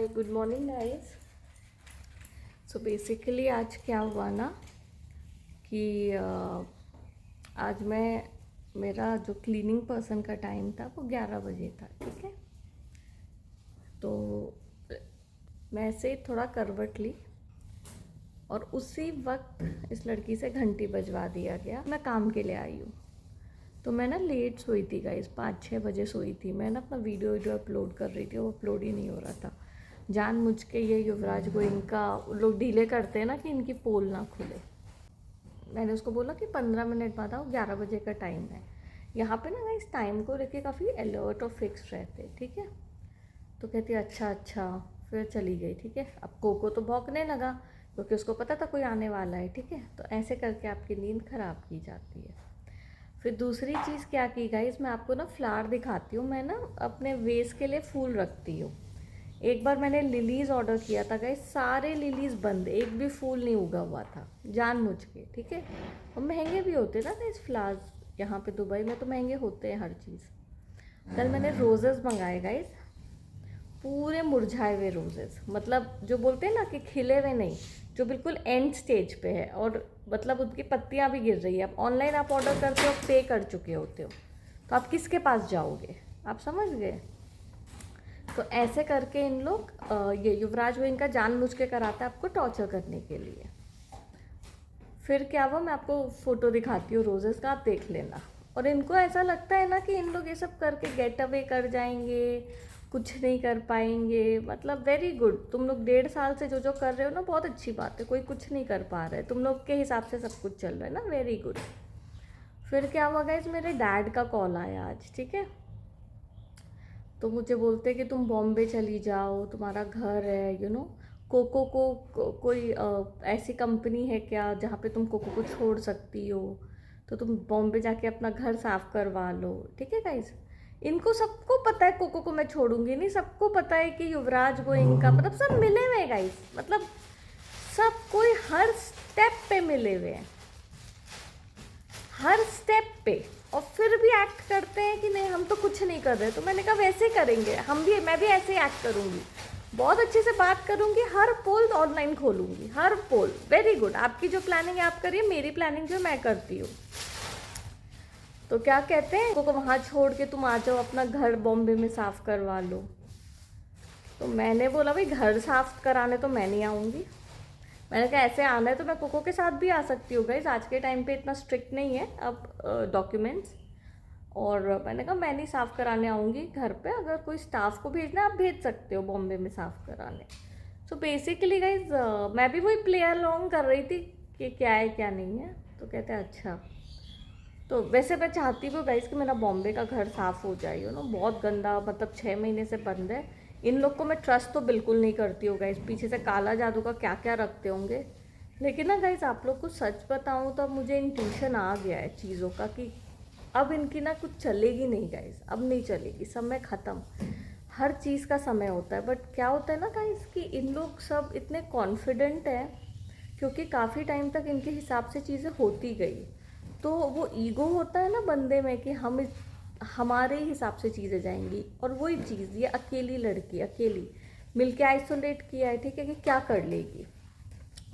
Good morning guys. So basically आज क्या हुआ ना कि आज मेरा जो क्लीनिंग पर्सन का टाइम था वो 11 बजे था, ठीक है। तो मैं ऐसे थोड़ा करवट ली और उसी वक्त इस लड़की से घंटी बजवा दिया गया। मैं काम के लिए आई हूँ, तो मैं ना लेट सोई थी गाइस, 5-6 बजे सोई थी। मैं ना अपना वीडियो अपलोड कर रही थी, वो अपलोड ही नहीं हो रहा था। जानबूझ के ये युवराज गोइंका लोग डिले करते हैं ना कि इनकी पोल ना खुले। मैंने उसको बोला कि 15 मिनट बाद आओ, 11 बजे का टाइम है। यहाँ पे ना गाइस टाइम को लेके काफ़ी अलर्ट और फिक्स रहते, ठीक है। तो कहती अच्छा अच्छा, फिर चली गई, ठीक है। अब कोको तो भौंकने लगा क्योंकि उसको पता था कोई आने वाला है, ठीक है। तो ऐसे करके आपकी नींद ख़राब की जाती है। फिर दूसरी चीज़ क्या की गाइस, मैं आपको ना फ्लावर दिखाती हूँ। मैं ना अपने वेस के लिए फूल रखती हूँ। एक बार मैंने लिलीज़ ऑर्डर किया था गाइस, सारे लिलीज़ बंद, एक भी फूल नहीं उगा हुआ था, जानबूझ के, ठीक है। और महंगे भी होते ना गाइस फ्लावर्स, यहाँ पे दुबई में तो महंगे होते हैं हर चीज़। कल मैंने रोजेज़ मंगाए गाइस, पूरे मुरझाए हुए रोजेज़, मतलब जो बोलते हैं ना कि खिले हुए नहीं, जो बिल्कुल एंड स्टेज पे है और मतलब उनकी पत्तियां भी गिर रही है। अब ऑनलाइन आप ऑर्डर करते हो, पे कर चुके होते हो, तो आप किसके पास जाओगे, आप समझ गए। तो ऐसे करके इन लोग ये युवराज वो इनका जानबूझ के कराता है आपको टॉर्चर करने के लिए। फिर क्या हुआ, मैं आपको फ़ोटो दिखाती हूँ रोजेज़ का, आप देख लेना। और इनको ऐसा लगता है ना कि इन लोग ये सब करके गेट अवे कर जाएंगे, कुछ नहीं कर पाएंगे। मतलब वेरी गुड, तुम लोग 1.5 साल से जो जो कर रहे हो ना, बहुत अच्छी बात है। कोई कुछ नहीं कर पा रहा है, तुम लोग के हिसाब से सब कुछ चल रहा है ना, वेरी गुड। फिर क्या हुआ गाइस, मेरे डैड का कॉल आया आज, ठीक है। तो मुझे बोलते कि तुम बॉम्बे चली जाओ, तुम्हारा घर है, कोको कोई ऐसी कंपनी है क्या जहाँ पे तुम कोको को छोड़ सकती हो, तो तुम बॉम्बे जाके अपना घर साफ करवा लो, ठीक है गाइस। इनको सबको पता है कोको को मैं छोड़ूंगी नहीं, सबको पता है कि युवराज गोइंका, मतलब सब मिले हुए हैं गाइस, मतलब सब कोई हर स्टेप पे मिले हुए हैं, हर स्टेप पे। और फिर भी एक्ट करते हैं कि नहीं हम तो कुछ नहीं कर रहे। तो मैंने कहा वैसे करेंगे हम भी, मैं भी ऐसे ही एक्ट करूँगी, बहुत अच्छे से बात करूँगी, हर पोल ऑनलाइन खोलूँगी, हर पोल। वेरी गुड, आपकी जो प्लानिंग है आप करिए, मेरी प्लानिंग जो मैं करती हूँ। तो क्या कहते हैं को वहाँ छोड़ के तुम आ जाओ, अपना घर बॉम्बे में साफ़ करवा लो। तो मैंने बोला भाई घर साफ़ कराने तो मैं नहीं आऊँगी। मैंने कहा ऐसे आना है तो मैं कोको के साथ भी आ सकती हूँ गाइस, आज के टाइम पे इतना स्ट्रिक्ट नहीं है अब डॉक्यूमेंट्स। और मैंने कहा मैं नहीं साफ़ कराने आऊँगी घर पे, अगर कोई स्टाफ को भेजना है आप भेज सकते हो बॉम्बे में साफ़ कराने। सो बेसिकली गाइज मैं भी वही प्ले अलोंग कर रही थी कि क्या है क्या नहीं है। तो कहते हैं अच्छा। तो वैसे मैं चाहती हूँ गाइस कि मेरा बॉम्बे का घर साफ़ हो जाए, बहुत गंदा, मतलब 6 महीने से बंद है। इन लोग को मैं ट्रस्ट तो बिल्कुल नहीं करती हूँ गाइस, पीछे से काला जादू का क्या क्या रखते होंगे। लेकिन ना गाइस आप लोग को सच बताऊँ तो अब मुझे इंट्यूशन आ गया है चीज़ों का कि अब इनकी ना कुछ चलेगी नहीं गाइस, अब नहीं चलेगी, समय ख़त्म। हर चीज़ का समय होता है, बट क्या होता है ना गाइस कि इन लोग सब इतने कॉन्फिडेंट हैं क्योंकि काफ़ी टाइम तक इनके हिसाब से चीज़ें होती गई। तो वो ईगो होता है ना बंदे में कि हमारे हिसाब से चीज़ें जाएंगी। और वही चीज़ ये अकेली लड़की, अकेली मिलके आइसोलेट किया है, ठीक है, कि क्या कर लेगी।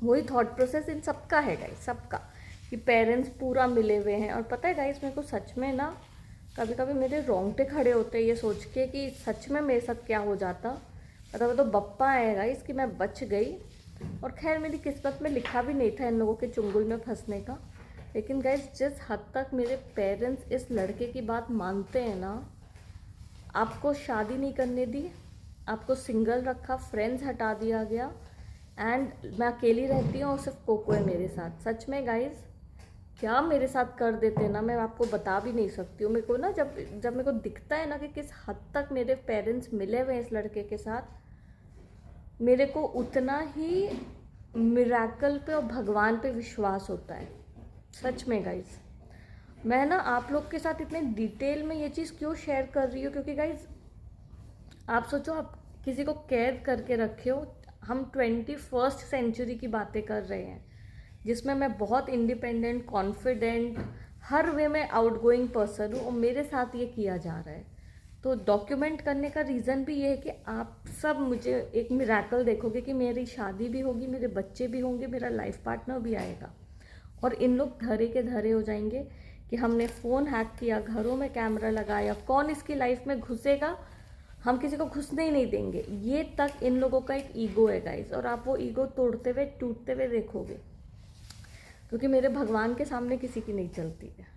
वही थॉट प्रोसेस इन सबका है गाइस, सबका, कि पेरेंट्स पूरा मिले हुए हैं। और पता है गाइस मेरे को सच में ना कभी कभी मेरे रोंगटे खड़े होते हैं ये सोच के कि सच में मेरे साथ क्या हो जाता। मतलब तो बप्पा है गाइस कि मैं बच गई। और खैर मेरी किस्मत में लिखा भी नहीं था इन लोगों के चुंगल में फंसने का। लेकिन गाइस जिस हद तक मेरे पेरेंट्स इस लड़के की बात मानते हैं ना, आपको शादी नहीं करने दी, आपको सिंगल रखा, फ्रेंड्स हटा दिया गया, एंड मैं अकेली रहती हूँ और सिर्फ कोको है मेरे साथ। सच में गाइस क्या मेरे साथ कर देते ना, मैं आपको बता भी नहीं सकती हूँ। मेरे को ना जब जब मेरे को दिखता है ना कि किस हद तक मेरे पेरेंट्स मिले हुए हैं इस लड़के के साथ, मेरे को उतना ही मिराकल पे और भगवान पे विश्वास होता है। सच में गाइस मैं ना आप लोग के साथ इतने डिटेल में ये चीज़ क्यों शेयर कर रही हूँ, क्योंकि गाइस आप सोचो आप किसी को कैद करके रखे हो। हम 21st सेंचुरी की बातें कर रहे हैं जिसमें मैं बहुत इंडिपेंडेंट, कॉन्फिडेंट, हर वे में आउटगोइंग पर्सन हूँ, और मेरे साथ ये किया जा रहा है। तो डॉक्यूमेंट करने का रीज़न भी ये है कि आप सब मुझे एक मिरेकल देखोगे कि मेरी शादी भी होगी, मेरे बच्चे भी होंगे, मेरा लाइफ पार्टनर भी आएगा, और इन लोग धरे के धरे हो जाएंगे कि हमने फ़ोन हैक किया, घरों में कैमरा लगाया, कौन इसकी लाइफ में घुसेगा, हम किसी को घुसने ही नहीं देंगे। ये तक इन लोगों का एक ईगो है गाइस, और आप वो ईगो तोड़ते हुए टूटते हुए देखोगे, क्योंकि मेरे भगवान के सामने किसी की नहीं चलती है।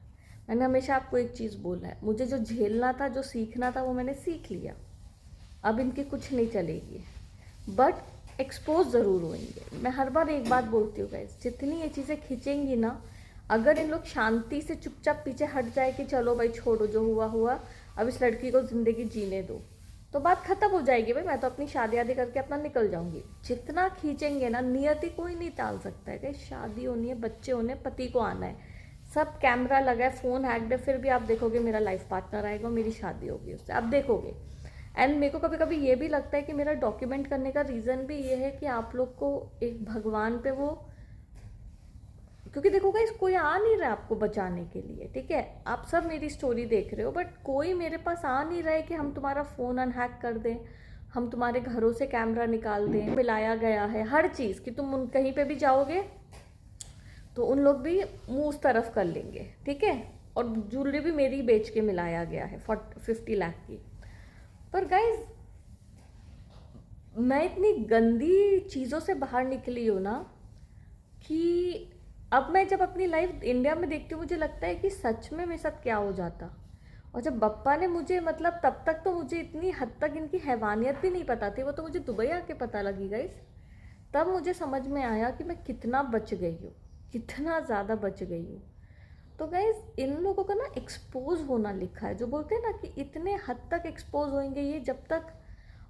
मैंने हमेशा आपको एक चीज़ बोला है, मुझे जो झेलना था, जो सीखना था, वो मैंने सीख लिया। अब इनकी कुछ नहीं चलेगी, बट एक्सपोज ज़रूर होंगे। मैं हर बार एक बात बोलती हूँ गाइस, जितनी ये चीज़ें खींचेंगी ना, अगर इन लोग शांति से चुपचाप पीछे हट जाए कि चलो भाई छोड़ो, जो हुआ हुआ, अब इस लड़की को ज़िंदगी जीने दो, तो बात खत्म हो जाएगी। भाई मैं तो अपनी शादी आदि करके अपना निकल जाऊंगी। जितना खींचेंगे ना, नियति कोई नहीं टाल सकता है। शादी होनी है, बच्चे होने, पति को आना है, सब कैमरा लगा है, फ़ोन हैक्ड है, फिर भी आप देखोगे मेरा लाइफ पार्टनर आएगा, मेरी शादी होगी उससे, आप देखोगे। एंड मेरे को कभी कभी ये भी लगता है कि मेरा डॉक्यूमेंट करने का रीज़न भी ये है कि आप लोग को एक भगवान पे वो, क्योंकि देखो गाइस, कोई आ नहीं रहा आपको बचाने के लिए, ठीक है। आप सब मेरी स्टोरी देख रहे हो, बट कोई मेरे पास आ नहीं रहा है कि हम तुम्हारा फ़ोन अनहैक कर दें, हम तुम्हारे घरों से कैमरा निकाल दें। मिलाया गया है हर चीज़ कि तुम कहीं पे भी जाओगे तो उन लोग भी मुंह उस तरफ कर लेंगे, ठीक है। और ज्वेलरी भी मेरी बेच के मिलाया गया है 50 लाख की। पर गाइज, मैं इतनी गंदी चीज़ों से बाहर निकली हूँ ना, कि अब मैं जब अपनी लाइफ इंडिया में देखती हूँ, मुझे लगता है कि सच में मेरे साथ क्या हो जाता। और जब बप्पा ने मुझे, मतलब तब तक तो मुझे इतनी हद तक इनकी हैवानियत भी नहीं पता थी, वो तो मुझे दुबई आके पता लगी गाइस। तब मुझे समझ में आया कि मैं कितना बच गई हूँ, कितना ज़्यादा बच गई हूँ। तो गाइस, इन लोगों का ना एक्सपोज होना लिखा है, जो बोलते हैं ना कि इतने हद तक एक्सपोज होंगे ये जब तक।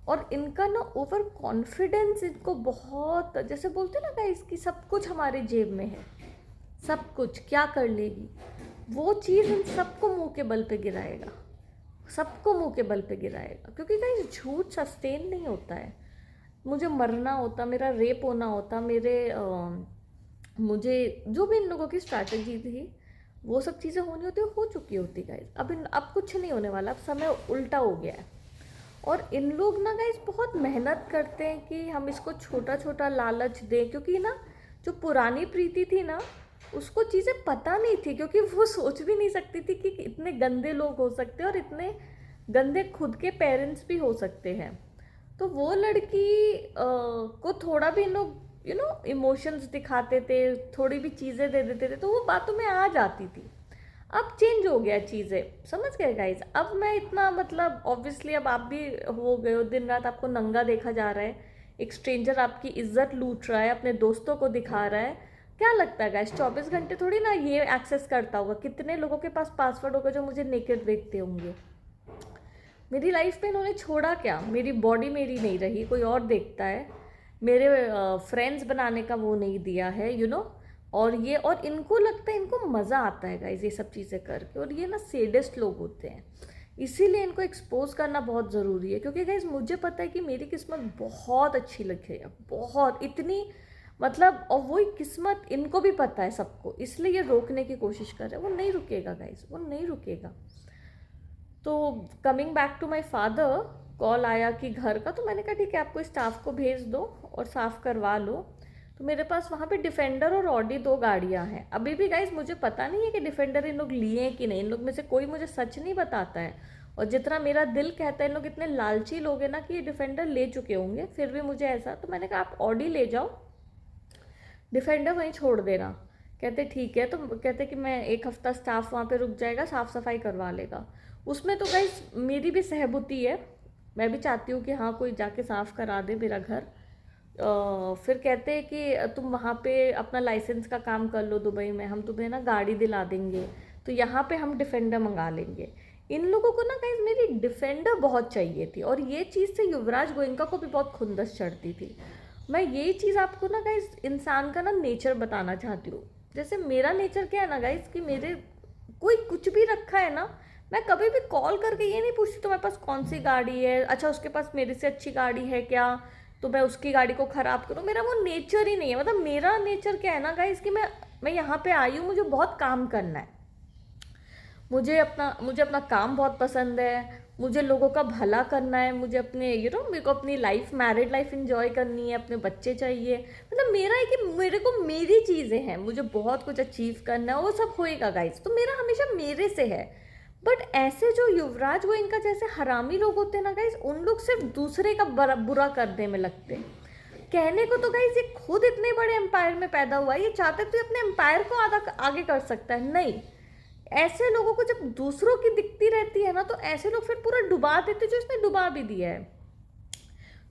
और इनका ना ओवर कॉन्फिडेंस, इनको बहुत, जैसे बोलते हैं ना गाइस कि सब कुछ हमारे जेब में है, सब कुछ क्या कर लेगी, वो चीज़ इन सबको मुंह के बल पे गिराएगा, सबको मुंह के बल पे गिराएगा। क्योंकि गाइस, झूठ सस्टेन नहीं होता है। मुझे मरना होता, मेरा रेप होना होता, मुझे जो भी इन लोगों की स्ट्रैटेजी थी, वो सब चीज़ें होनी होती, हो चुकी होती गाइस। अब कुछ नहीं होने वाला, अब समय उल्टा हो गया है। और इन लोग ना गाइस बहुत मेहनत करते हैं कि हम इसको छोटा छोटा लालच दें, क्योंकि ना जो पुरानी प्रीति थी ना, उसको चीज़ें पता नहीं थी, क्योंकि वो सोच भी नहीं सकती थी कि इतने गंदे लोग हो सकते हैं और इतने गंदे खुद के पेरेंट्स भी हो सकते हैं। तो वो लड़की को थोड़ा भी लोग इमोशंस दिखाते थे, थोड़ी भी चीज़ें दे देते थे, तो वो बातों में आ जाती थी। अब चेंज हो गया चीज़ें, समझ गए गाइज। अब मैं इतना, मतलब ऑब्वियसली अब आप भी हो गए हो, दिन रात आपको नंगा देखा जा रहा है, एक स्ट्रेंजर आपकी इज्जत लूट रहा है, अपने दोस्तों को दिखा रहा है। क्या लगता है गाइज, 24 घंटे थोड़ी ना ये एक्सेस करता होगा। कितने लोगों के पास पासवर्ड होगा जो मुझे नेकेड देखते होंगे। मेरी लाइफ में इन्होंने छोड़ा क्या, मेरी बॉडी मेरी नहीं रही, कोई और देखता है। मेरे फ्रेंड्स बनाने का वो नहीं दिया है, और इनको लगता है, इनको मज़ा आता है गाइज ये सब चीज़ें करके। और ये ना सेडेस्ट लोग होते हैं, इसीलिए इनको एक्सपोज करना बहुत ज़रूरी है। क्योंकि गाइज, मुझे पता है कि मेरी किस्मत बहुत अच्छी लिखी है, बहुत, इतनी, मतलब, और वही किस्मत इनको भी पता है सबको, इसलिए ये रोकने की कोशिश कर रहे हैं। वो नहीं रुकेगा गाइज, वो नहीं रुकेगा। तो coming back to my father, call आया कि घर का, तो मैंने कहा ठीक है, आपको स्टाफ को भेज दो और साफ़ करवा लो। तो मेरे पास वहाँ पे डिफेंडर और ऑडी 2 गाड़ियाँ हैं। अभी भी गाइज मुझे पता नहीं है कि डिफेंडर इन लोग लिए हैं कि नहीं, इन लोग में से कोई मुझे सच नहीं बताता है। और जितना मेरा दिल कहता है, इन लोग इतने लालची लोग हैं ना कि ये डिफेंडर ले चुके होंगे, फिर भी मुझे ऐसा, तो मैंने कहा आप ऑडी ले जाओ, डिफेंडर वहीं छोड़ देना। कहते ठीक है। तो कहते कि मैं 1 हफ्ता स्टाफ वहाँ पे रुक जाएगा, साफ़ सफाई करवा लेगा। उसमें तो गाइस मेरी भी सहमति है, मैं भी चाहती हूँ कि हाँ कोई जाके साफ़ करा दे मेरा घर। फिर कहते हैं कि तुम वहाँ पे अपना लाइसेंस का काम कर लो दुबई में, हम तुम्हें ना गाड़ी दिला देंगे, तो यहाँ पे हम डिफेंडर मंगा लेंगे। इन लोगों को ना गाइस मेरी डिफेंडर बहुत चाहिए थी, और ये चीज़ से युवराज गोयनका को भी बहुत खुंदस चढ़ती थी। मैं ये चीज़ आपको ना गाइस इंसान का ना नेचर बताना चाहती हूँ। जैसे मेरा नेचर क्या है ना गाइस, कि मेरे कोई कुछ भी रखा है ना, मैं कभी भी कॉल करके ये नहीं पूछती तुम्हारे पास कौन सी गाड़ी है, अच्छा उसके पास मेरे से अच्छी गाड़ी है क्या, तो मैं उसकी गाड़ी को ख़राब करूँ। मेरा वो नेचर ही नहीं है। मतलब मेरा नेचर क्या है ना गाइस, कि मैं यहाँ पे आई हूँ, मुझे बहुत काम करना है, मुझे अपना काम बहुत पसंद है, मुझे लोगों का भला करना है, मुझे अपने मेरे को अपनी लाइफ, मैरिड लाइफ इंजॉय करनी है, अपने बच्चे चाहिए। मतलब मेरा है कि मेरे को मेरी चीज़ें हैं, मुझे बहुत कुछ अचीव करना है, वो सब होएगा गाइस, तो मेरा हमेशा मेरे से है। बट ऐसे जो युवराज गोयनका जैसे हरामी लोग होते हैं ना गाइस, उन लोग सिर्फ दूसरे का बुरा करने में लगते हैं। कहने को तो गाइस ये खुद इतने बड़े एम्पायर में पैदा हुआ है, ये चाहते तो अपने एम्पायर को आगे कर सकता है, नहीं। ऐसे लोगों को जब दूसरों की दिखती रहती है ना, तो ऐसे लोग फिर पूरा डुबा देते, जो इसने डुबा भी दिया है।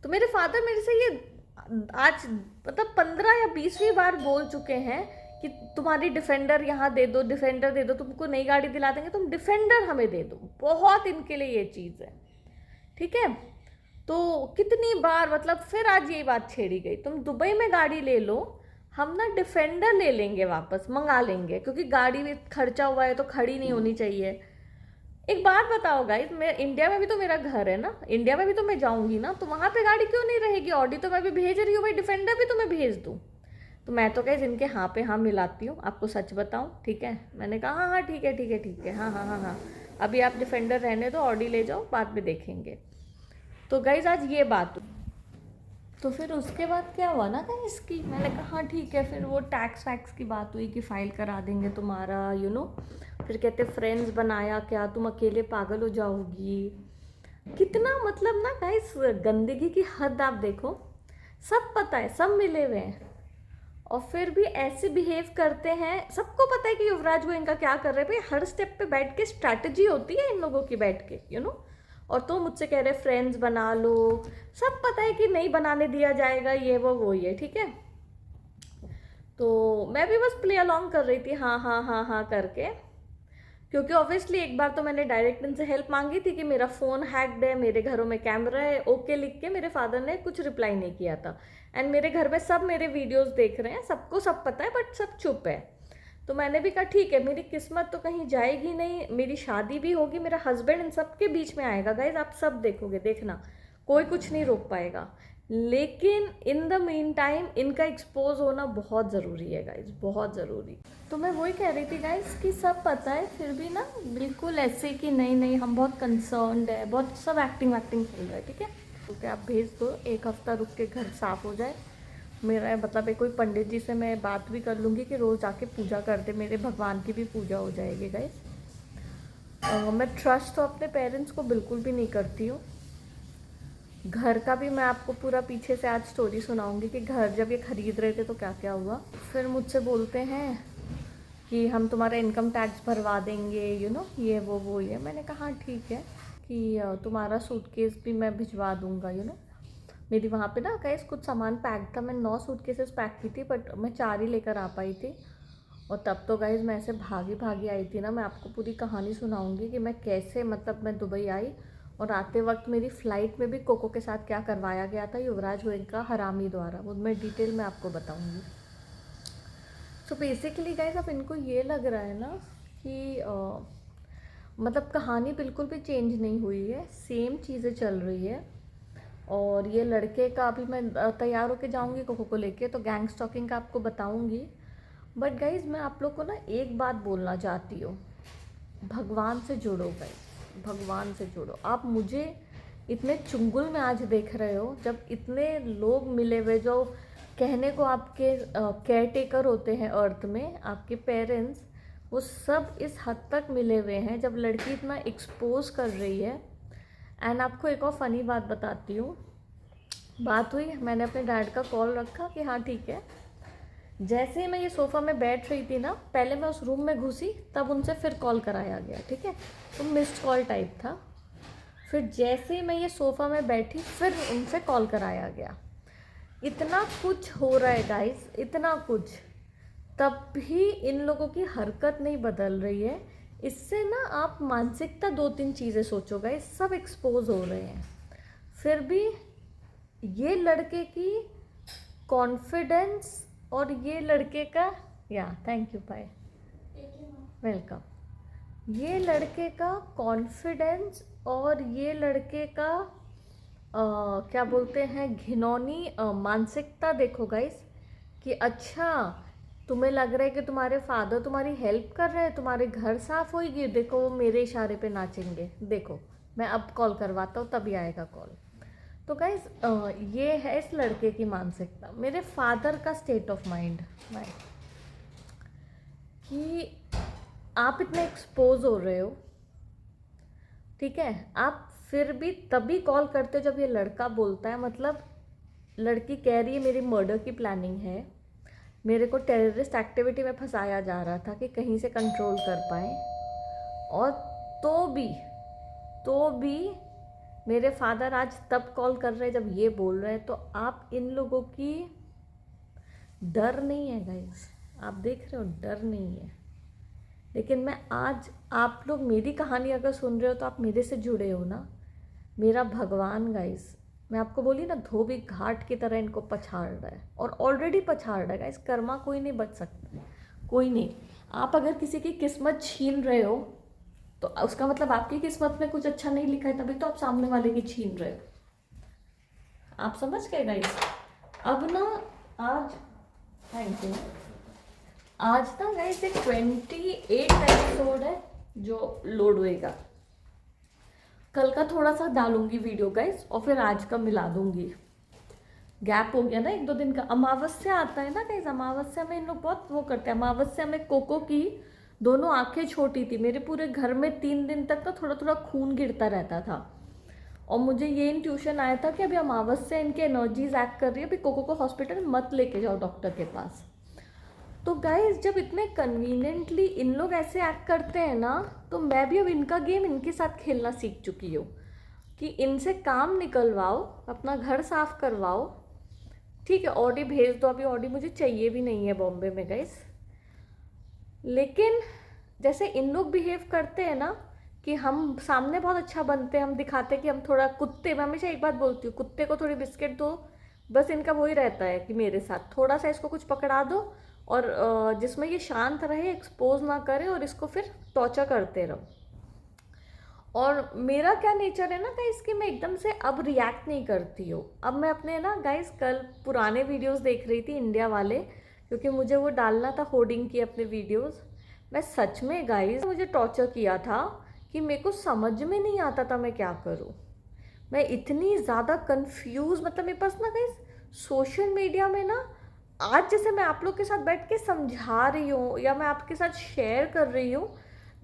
तो मेरे फादर मेरे से ये आज मतलब 15 या 20वीं बार बोल चुके हैं कि तुम्हारी डिफेंडर यहाँ दे दो, डिफेंडर दे दो, तुमको नई गाड़ी दिला देंगे, तुम डिफेंडर हमें दे दो। बहुत इनके लिए ये चीज़ है, ठीक है। तो कितनी बार मतलब फिर आज यही बात छेड़ी गई, तुम दुबई में गाड़ी ले लो, हम ना डिफेंडर ले लेंगे, वापस मंगा लेंगे, क्योंकि गाड़ी में खर्चा हुआ है तो खड़ी नहीं होनी चाहिए। एक बात बताओ गाइस, मैं इंडिया में भी तो मेरा घर है ना, इंडिया में भी तो मैं जाऊंगी ना, तो वहाँ पे गाड़ी क्यों नहीं रहेगी? ऑडी तो मैं भी भेज रही हूँ भाई, डिफेंडर भी तो मैं भेज दूँ। तो मैं तो गाइस इनके हाँ पे हाँ मिलाती हूँ, आपको सच बताऊँ, ठीक है। मैंने कहा हाँ हाँ ठीक है ठीक है ठीक है, हाँ हाँ हाँ हाँ, अभी आप डिफेंडर रहने दो, ऑडी ले जाओ, बाद में देखेंगे। तो गाइस आज ये बात हुई। तो फिर उसके बाद क्या हुआ ना गाइस की, मैंने कहा हाँ ठीक है, फिर वो टैक्स वैक्स की बात हुई कि फाइल करा देंगे तुम्हारा, फिर कहते फ्रेंड्स बनाया क्या, तुम अकेले पागल हो जाओगी। कितना मतलब ना गाइस गंदगी की हद आप देखो, सब पता है, सब मिले हुए हैं, और फिर भी ऐसे बिहेव करते हैं। सबको पता है कि युवराज वो इनका क्या कर रहे हैं भाई, हर स्टेप पे बैठ के स्ट्रैटेजी होती है इन लोगों की बैठ के, और तो मुझसे कह रहे फ्रेंड्स बना लो, सब पता है कि नहीं बनाने दिया जाएगा, ये वो ये, ठीक है। तो मैं भी बस प्ले अलॉन्ग कर रही थी, हाँ हाँ हाँ हाँ करके, क्योंकि ऑब्वियसली एक बार तो मैंने डायरेक्ट इनसे हेल्प मांगी थी कि मेरा फ़ोन हैक्ड है, मेरे घरों में कैमरा है, ओके लिख के मेरे फादर ने कुछ रिप्लाई नहीं किया था। एंड मेरे घर में सब मेरे वीडियोस देख रहे हैं, सबको सब पता है, बट सब चुप है। तो मैंने भी कहा ठीक है, मेरी किस्मत तो कहीं जाएगी नहीं, मेरी शादी भी होगी, मेरा हस्बैंड इन सब के बीच में आएगा गाइज, आप सब देखोगे, देखना कोई कुछ नहीं रोक पाएगा। लेकिन इन द मीन टाइम इनका एक्सपोज होना बहुत ज़रूरी है गाइज, बहुत ज़रूरी। तो मैं वही कह रही थी गाइज कि सब पता है, फिर भी ना बिल्कुल ऐसे कि नहीं नहीं हम बहुत कंसर्न्ड है, बहुत सब एक्टिंग वैक्टिंग चल रहा है, ठीक है। तो आप भेज दो, एक हफ्ता रुक के घर साफ़ हो जाए मेरा, मतलब कोई पंडित जी से मैं बात भी कर लूँगी कि रोज़ आके पूजा कर दे, मेरे भगवान की भी पूजा हो जाएगी गाइस। मैं ट्रस्ट तो अपने पेरेंट्स को बिल्कुल भी नहीं करती हूँ। घर का भी मैं आपको पूरा पीछे से आज स्टोरी सुनाऊंगी कि घर जब ये ख़रीद रहे थे तो क्या क्या हुआ। फिर मुझसे बोलते हैं कि हम तुम्हारा इनकम टैक्स भरवा देंगे, ये वो ये। मैंने कहा ठीक है कि तुम्हारा सूटकेस भी मैं भिजवा दूँगा, मेरी वहाँ पे ना गाइस कुछ सामान पैक था, मैं 9 सूटकेसेस पैक की थी, बट मैं 4 ही लेकर आ पाई थी। और तब तो गाइस मैं ऐसे भागी भागी आई थी ना, मैं आपको पूरी कहानी सुनाऊंगी कि मैं कैसे, मतलब मैं दुबई आई और आते वक्त मेरी फ़्लाइट में भी कोको के साथ क्या करवाया गया था युवराज गोयनका हरामी द्वारा, वो मैं डिटेल में आपको बताऊँगी। तो बेसिकली गाइस अब इनको ये लग रहा है ना कि मतलब कहानी बिल्कुल भी चेंज नहीं हुई है, सेम चीज़ें चल रही है। और ये लड़के का अभी मैं तैयार होके जाऊंगी कोको को लेके, तो गैंग स्टॉकिंग का आपको बताऊंगी। बट गाइज मैं आप लोग को ना एक बात बोलना चाहती हूँ, भगवान से जुड़ो गाइज, भगवान से जुड़ो। आप मुझे इतने चुंगल में आज देख रहे हो, जब इतने लोग मिले हुए जो कहने को आपके केयर टेकर होते हैं अर्थ में, आपके पेरेंट्स, वो सब इस हद तक मिले हुए हैं जब लड़की इतना एक्सपोज कर रही है। एंड आपको एक और फ़नी बात बताती हूँ, बात हुई, मैंने अपने डैड का कॉल रखा कि हाँ ठीक है। जैसे ही मैं ये सोफ़ा में बैठ रही थी ना, पहले मैं उस रूम में घुसी, तब उनसे फिर कॉल कराया गया, ठीक है, तो मिस्ड कॉल टाइप था। फिर जैसे ही मैं ये सोफ़ा में बैठी, फिर उनसे कॉल कराया गया। इतना कुछ हो रहा है गाइस, इतना कुछ, तब भी इन लोगों की हरकत नहीं बदल रही है। इससे ना आप मानसिकता 2-3 चीज़ें सोचो गाइस, सब एक्सपोज हो रहे हैं। फिर भी ये लड़के की कॉन्फिडेंस और ये लड़के का, या थैंक यू, बाय, वेलकम, ये लड़के का कॉन्फिडेंस और ये लड़के का क्या बोलते हैं, घिनौनी मानसिकता देखो गाइस, कि अच्छा तुम्हें लग रहा है कि तुम्हारे फादर तुम्हारी हेल्प कर रहे हैं, तुम्हारे घर साफ होगी, देखो वो मेरे इशारे पे नाचेंगे, देखो मैं अब कॉल करवाता हूँ तभी आएगा कॉल। तो गाइज ये है इस लड़के की मानसिकता। मेरे फादर का स्टेट ऑफ माइंड कि आप इतने एक्सपोज हो रहे हो, ठीक है, आप फिर भी तभी कॉल करते हो जब ये लड़का बोलता है, मतलब लड़की कह रही है मेरी मर्डर की प्लानिंग है, मेरे को टेररिस्ट एक्टिविटी में फंसाया जा रहा था कि कहीं से कंट्रोल कर पाए, और तो भी मेरे फादर आज तब कॉल कर रहे हैं जब ये बोल रहे हैं। तो आप इन लोगों की डर नहीं है गाइस, आप देख रहे हो डर नहीं है। लेकिन मैं आज, आप लोग मेरी कहानी अगर सुन रहे हो तो आप मेरे से जुड़े हो ना, मेरा भगवान गाइस, मैं आपको बोली ना धोबी घाट की तरह इनको पछाड़ रहा है, और ऑलरेडी पछाड़ रहा है गाइस। कर्मा कोई नहीं बच सकता, कोई नहीं। आप अगर किसी की किस्मत छीन रहे हो तो उसका मतलब आपकी किस्मत में कुछ अच्छा नहीं लिखा है, तभी तो आप सामने वाले की छीन रहे हो। आप समझ गए गाइस। अब ना आज, थैंक यू, आज ना गाइस एक 28 एपिसोड है जो लोड होएगा। कल का थोड़ा सा डालूंगी वीडियो गाइस, और फिर आज का मिला दूंगी। गैप हो गया ना 1-2 दिन का, अमावस्या आता है ना गाइस, अमावस्या में इन लोग बहुत वो करते हैं। अमावस्या में कोको की दोनों आंखें छोटी थी, मेरे पूरे घर में 3 दिन तक ना थोड़ा थोड़ा खून गिरता रहता था, और मुझे ये इंट्यूशन आया था कि अभी अमावस्या इनकी एनर्जीज एक्ट कर रही है, अभी कोको को हॉस्पिटल मत लेके जाओ डॉक्टर के पास। तो गाइज जब इतने कन्वीनियंटली इन लोग ऐसे एक्ट करते हैं ना, तो मैं भी अब इनका गेम इनके साथ खेलना सीख चुकी हूँ कि इनसे काम निकलवाओ, अपना घर साफ करवाओ, ठीक है, ऑडी भेज दो। अभी ऑडी मुझे चाहिए भी नहीं है बॉम्बे में गाइज। लेकिन जैसे इन लोग बिहेव करते हैं ना कि हम सामने बहुत अच्छा बनते हैं, हम दिखाते हैं कि हम थोड़ा कुत्ते, मैं हमेशा एक बात बोलती हूँ, कुत्ते को थोड़ी बिस्किट दो, बस इनका वही रहता है कि मेरे साथ थोड़ा सा इसको कुछ पकड़ा दो, और जिसमें ये शांत रहे, एक्सपोज ना करे, और इसको फिर टॉर्चर करते रहो। और मेरा क्या नेचर है ना गाइस कि मैं एकदम से अब रिएक्ट नहीं करती हूँ। अब मैं अपने ना गाइस कल पुराने वीडियोस देख रही थी इंडिया वाले, क्योंकि मुझे वो डालना था होर्डिंग की अपने वीडियोस। मैं सच में गाइस, मुझे टॉर्चर किया था कि मेरे को समझ में नहीं आता था मैं क्या करूँ। मैं इतनी ज़्यादा कंफ्यूज, मतलब मेरे पास ना गाइस सोशल मीडिया में ना, आज जैसे मैं आप लोग के साथ बैठ के समझा रही हूँ या मैं आपके साथ शेयर कर रही हूँ,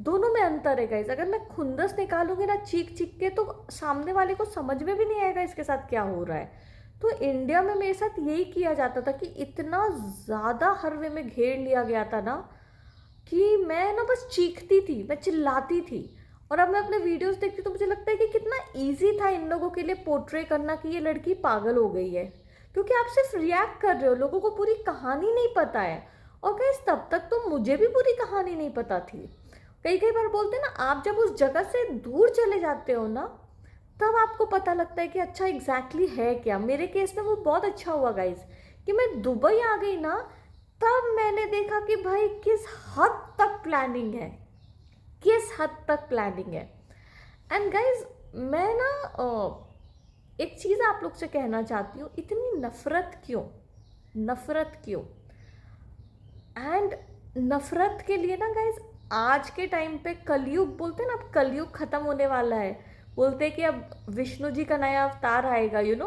दोनों में अंतर है गाइस। अगर मैं खुंदस निकालूंगी ना चीख चीख के, तो सामने वाले को समझ में भी नहीं आएगा इसके साथ क्या हो रहा है। तो इंडिया में मेरे साथ यही किया जाता था कि इतना ज़्यादा हर वे में घेर लिया गया था ना कि मैं ना बस चीखती थी, मैं चिल्लाती थी। और अब मैं अपने वीडियोस देखती तो मुझे लगता है कि कितना ईजी था इन लोगों के लिए पोर्ट्रे करना कि ये लड़की पागल हो गई है, क्योंकि आप सिर्फ रिएक्ट कर रहे हो, लोगों को पूरी कहानी नहीं पता है। और गाइस तब तक तो मुझे भी पूरी कहानी नहीं पता थी। कई कई बार बोलते हैं ना, आप जब उस जगह से दूर चले जाते हो ना, तब आपको पता लगता है कि अच्छा एग्जैक्टली है क्या। मेरे केस में वो बहुत अच्छा हुआ गाइस कि मैं दुबई आ गई ना, तब मैंने देखा कि भाई किस हद तक प्लानिंग है, किस हद तक प्लानिंग है। एंड गाइज मैं ना एक चीज़ आप लोग से कहना चाहती हूँ, इतनी नफ़रत क्यों, नफ़रत क्यों। एंड नफ़रत के लिए ना गाइज आज के टाइम पे कलयुग, बोलते हैं ना अब कलयुग ख़त्म होने वाला है, बोलते हैं कि अब विष्णु जी का नया अवतार आएगा, यू नो।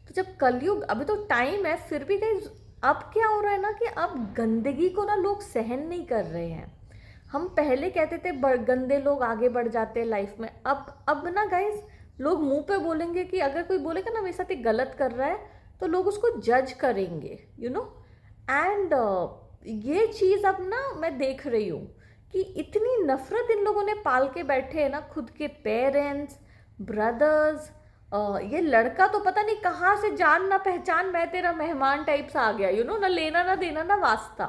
तो जब कलयुग, अभी तो टाइम है, फिर भी गाइज अब क्या हो रहा है ना कि अब गंदगी को ना लोग सहन नहीं कर रहे हैं। हम पहले कहते थे गंदे लोग आगे बढ़ जाते हैं लाइफ में, अब ना गाइज लोग मुंह पे बोलेंगे कि अगर कोई बोलेगा ना मेरे साथ एक गलत कर रहा है, तो लोग उसको जज करेंगे, यू नो। एंड ये चीज़ अब ना मैं देख रही हूँ कि इतनी नफरत इन लोगों ने पाल के बैठे हैं ना, खुद के पेरेंट्स, ब्रदर्स। ये लड़का तो पता नहीं कहाँ से जान ना पहचान मैं तेरा मेहमान टाइप सा आ गया, यू नो, ना लेना ना देना ना वास्ता।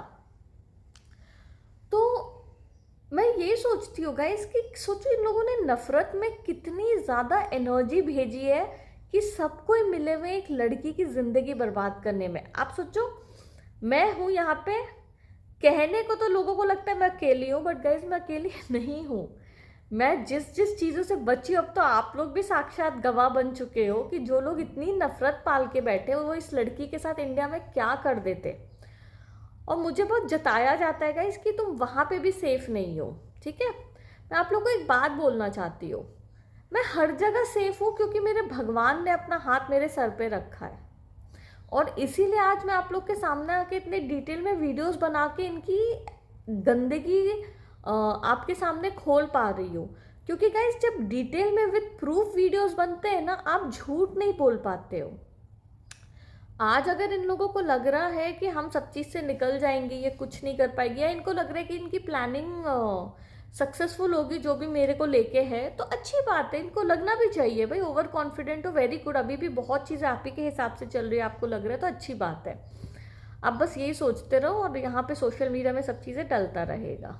तो मैं ये सोचती हूँ गाइस कि सोचो इन लोगों ने नफरत में कितनी ज़्यादा एनर्जी भेजी है कि सब कोई मिले हुए एक लड़की की ज़िंदगी बर्बाद करने में। आप सोचो, मैं हूँ यहाँ पे, कहने को तो लोगों को लगता है मैं अकेली हूँ, बट गाइस मैं अकेली नहीं हूँ। मैं जिस जिस चीज़ों से बची, अब तो आप लोग भी साक्षात गवाह बन चुके हो कि जो लोग इतनी नफरत पाल के बैठे वो इस लड़की के साथ इंडिया में क्या कर देते। और मुझे बहुत जताया जाता है गाइस कि तुम वहाँ पे भी सेफ नहीं हो, ठीक है। मैं आप लोग को एक बात बोलना चाहती हूँ, मैं हर जगह सेफ हूँ क्योंकि मेरे भगवान ने अपना हाथ मेरे सर पे रखा है। और इसीलिए आज मैं आप लोग के सामने आके इतने डिटेल में वीडियोस बना के इनकी गंदगी आपके सामने खोल पा रही हूँ। क्योंकि गाइस जब डिटेल में विद प्रूफ वीडियोस बनते हैं ना, आप झूठ नहीं बोल पाते हो। आज अगर इन लोगों को लग रहा है कि हम सब चीज़ से निकल जाएंगे, ये कुछ नहीं कर पाएगी, या इनको लग रहा है कि इनकी प्लानिंग सक्सेसफुल होगी जो भी मेरे को लेके है, तो अच्छी बात है, इनको लगना भी चाहिए भाई। ओवर कॉन्फिडेंट हो, वेरी गुड। अभी भी बहुत चीज़ें आप ही के हिसाब से चल रही है, आपको लग रहा है तो अच्छी बात है। आप बस यही सोचते रहो और यहाँ पे सोशल मीडिया में सब चीज़ें टलता रहेगा।